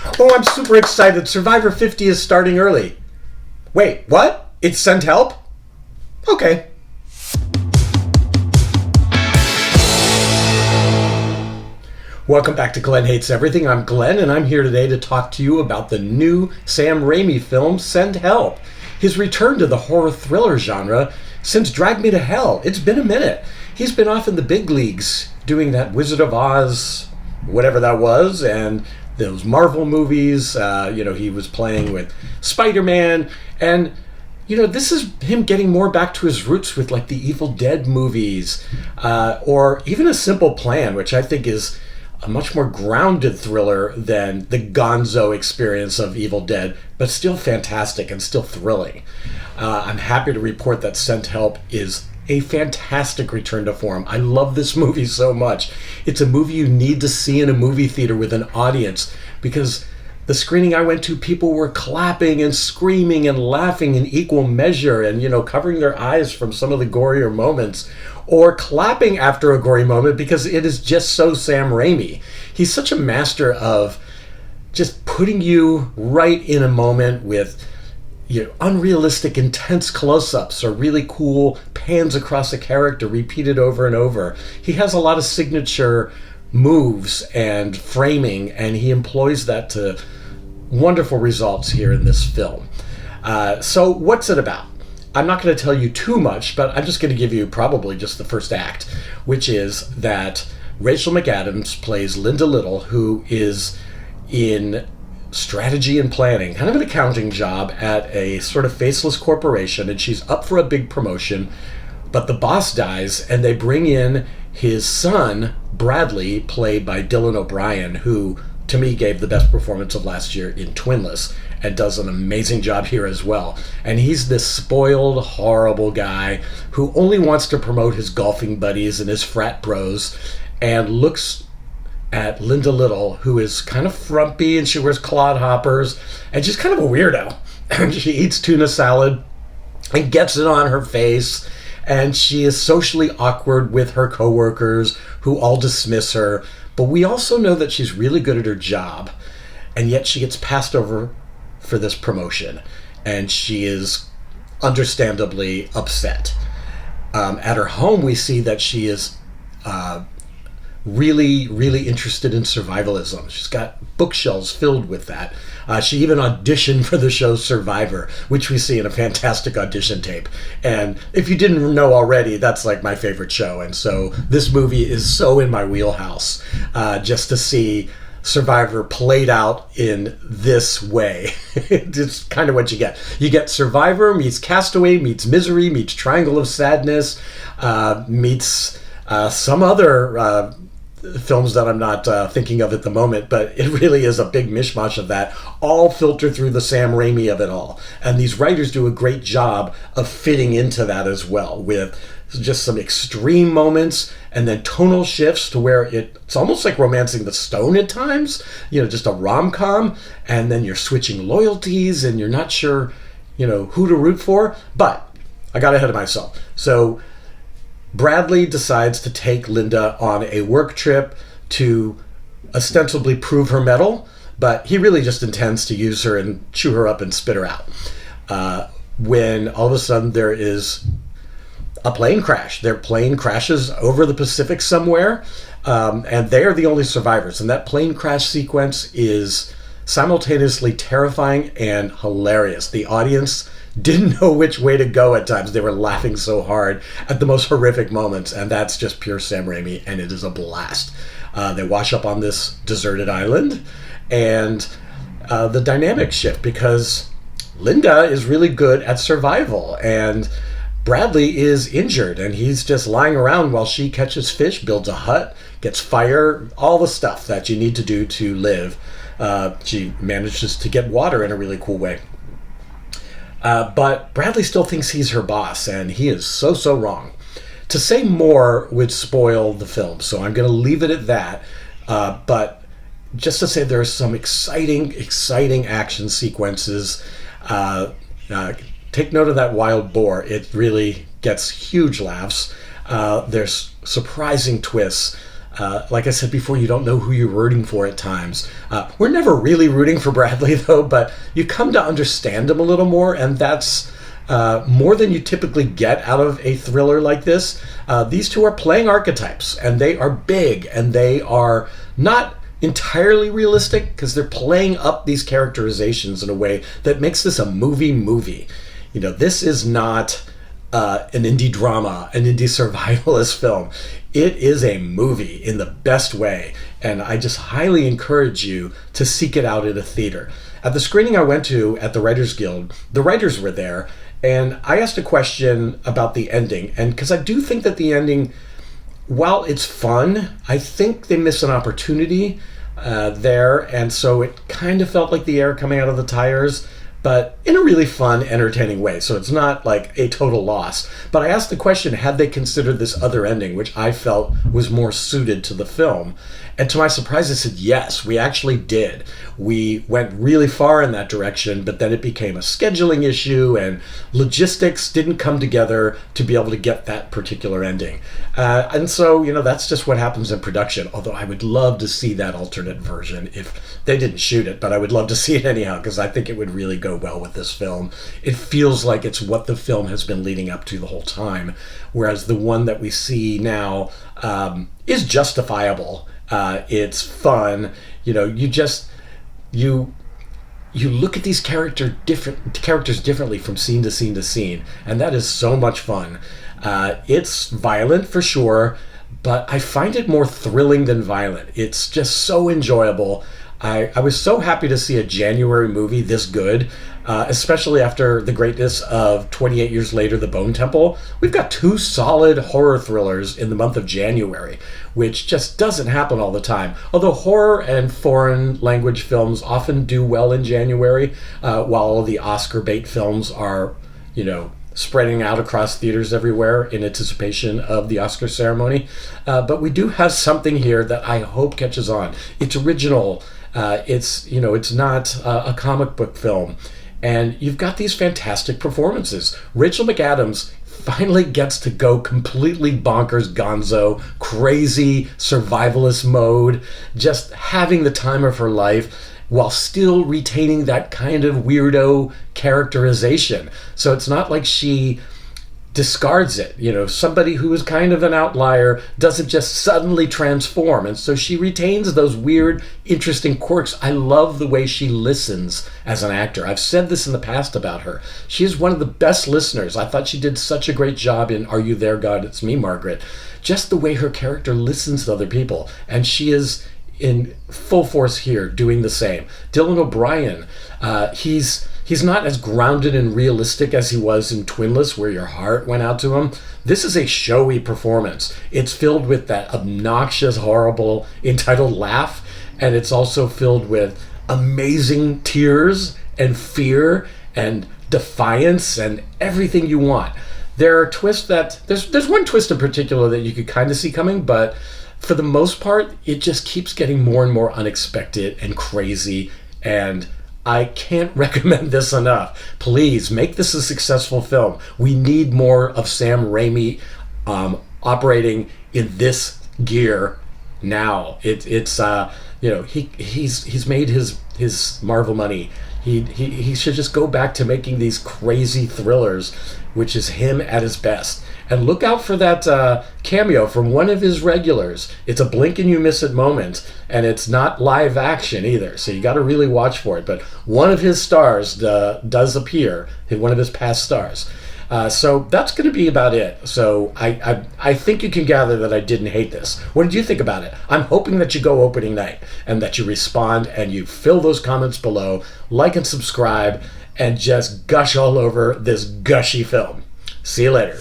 Oh, I'm super excited. Survivor 50 is starting early. Wait, what? It's Send Help? Okay. Welcome back to Glenn Hates Everything. I'm Glenn, and I'm here today to talk to you about the new Sam Raimi film, Send Help. His return to the horror thriller genre since Drag Me to Hell. It's been a minute. He's been off in the big leagues doing that Wizard of Oz, whatever that was, and those Marvel movies. He was playing with Spider-Man, and this is him getting more back to his roots with like the Evil Dead movies, or even A Simple Plan, which I think is a much more grounded thriller than the gonzo experience of Evil Dead, but still fantastic and still thrilling. I'm happy to report that Sent Help is a fantastic return to form. I love this movie so much. It's a movie you need to see in a movie theater with an audience, because the screening I went to, people were clapping and screaming and laughing in equal measure and, covering their eyes from some of the gorier moments, or clapping after a gory moment because it is just so Sam Raimi. He's such a master of just putting you right in a moment with unrealistic, intense close-ups or really cool pans across a character repeated over and over. He has a lot of signature moves and framing, and he employs that to wonderful results here in this film. So what's it about? I'm not going to tell you too much, but I'm just going to give you probably just the first act, which is that Rachel McAdams plays Linda Little, who is in strategy and planning, kind of an accounting job at a sort of faceless corporation, and she's up for a big promotion, but the boss dies, and they bring in his son, Bradley, played by Dylan O'Brien, who to me gave the best performance of last year in Twinless, and does an amazing job here as well. And he's this spoiled, horrible guy who only wants to promote his golfing buddies and his frat bros, and looks at Linda Little, who is kind of frumpy, and she wears clodhoppers, and she's kind of a weirdo. And she eats tuna salad and gets it on her face, and she is socially awkward with her coworkers who all dismiss her. But we also know that she's really good at her job, and yet she gets passed over for this promotion, and she is understandably upset. At her home, we see that she is really, really interested in survivalism. She's got bookshelves filled with that. She even auditioned for the show Survivor, which we see in a fantastic audition tape. And if you didn't know already, that's like my favorite show. And so this movie is so in my wheelhouse, just to see Survivor played out in this way. It's kind of what you get. You get Survivor meets Castaway meets Misery meets Triangle of Sadness meets some other films that I'm not thinking of at the moment, but it really is a big mishmash of that, all filtered through the Sam Raimi of it all. And these writers do a great job of fitting into that as well, with just some extreme moments and then tonal shifts to where it's almost like Romancing the Stone at times, just a rom-com, and then you're switching loyalties and you're not sure, who to root for. But I got ahead of myself. So Bradley decides to take Linda on a work trip to ostensibly prove her mettle, but he really just intends to use her and chew her up and spit her out. When all of a sudden there is a plane crash. Their plane crashes over the Pacific somewhere, and they are the only survivors. And that plane crash sequence is simultaneously terrifying and hilarious. The audience didn't know which way to go at times. They were laughing so hard at the most horrific moments, and that's just pure Sam Raimi, and it is a blast. They wash up on this deserted island, and the dynamics shift because Linda is really good at survival, and Bradley is injured, and he's just lying around while she catches fish, builds a hut, gets fire, all the stuff that you need to do to live. She manages to get water in a really cool way. But Bradley still thinks he's her boss, and he is so wrong. To say more would spoil the film, so I'm going to leave it at that. But just to say there are some exciting action sequences. Take note of that wild boar. It really gets huge laughs. There's surprising twists. Like I said before, you don't know who you're rooting for at times. We're never really rooting for Bradley, though, but you come to understand him a little more, and that's more than you typically get out of a thriller like this. These two are playing archetypes, and they are big, and they are not entirely realistic because they're playing up these characterizations in a way that makes this a movie. This is not an indie drama, an indie survivalist film. It is a movie in the best way, and I just highly encourage you to seek it out in a theater. At the screening I went to at the Writers Guild, the writers were there, and I asked a question about the ending, and because I do think that the ending, while it's fun, I think they miss an opportunity there, and so it kind of felt like the air coming out of the tires, but in a really fun, entertaining way. So it's not like a total loss. But I asked the question, had they considered this other ending, which I felt was more suited to the film? And to my surprise, they said, yes, we actually did. We went really far in that direction, but then it became a scheduling issue, and logistics didn't come together to be able to get that particular ending. And so, that's just what happens in production, although I would love to see that alternate version if they didn't shoot it, but I would love to see it anyhow, because I think it would really go well with this film. It feels like it's what the film has been leading up to the whole time, whereas the one that we see now is justifiable. It's fun. You look at these characters differently from scene to scene to scene, and that is so much fun. It's violent for sure, but I find it more thrilling than violent. It's just so enjoyable. I was so happy to see a January movie this good, especially after the greatness of 28 Years Later, The Bone Temple. We've got two solid horror thrillers in the month of January, which just doesn't happen all the time. Although horror and foreign language films often do well in January, while all the Oscar bait films are, spreading out across theaters everywhere in anticipation of the Oscar ceremony. But we do have something here that I hope catches on. It's original. It's not a comic book film. And you've got these fantastic performances. Rachel McAdams finally gets to go completely bonkers gonzo, crazy survivalist mode, just having the time of her life while still retaining that kind of weirdo characterization. So it's not like she discards it. Somebody who is kind of an outlier doesn't just suddenly transform. And so she retains those weird, interesting quirks. I love the way she listens as an actor. I've said this in the past about her. She is one of the best listeners. I thought she did such a great job in Are You There, God? It's Me, Margaret. Just the way her character listens to other people. And she is in full force here doing the same. Dylan O'Brien, he's not as grounded and realistic as he was in Twinless, where your heart went out to him. This is a showy performance. It's filled with that obnoxious, horrible, entitled laugh, and it's also filled with amazing tears and fear and defiance and everything you want. There are twists that there's one twist in particular that you could kind of see coming, but for the most part, it just keeps getting more and more unexpected and crazy, and I can't recommend this enough. Please make this a successful film. We need more of Sam Raimi operating in this gear now. He's made his Marvel money. He should just go back to making these crazy thrillers, which is him at his best. And look out for that cameo from one of his regulars. It's a blink and you miss it moment, and it's not live action either, so you got to really watch for it. But one of his stars does appear, one of his past stars. So that's going to be about it. So I think you can gather that I didn't hate this. What did you think about it? I'm hoping that you go opening night and that you respond and you fill those comments below, like and subscribe, and just gush all over this gushy film. See you later.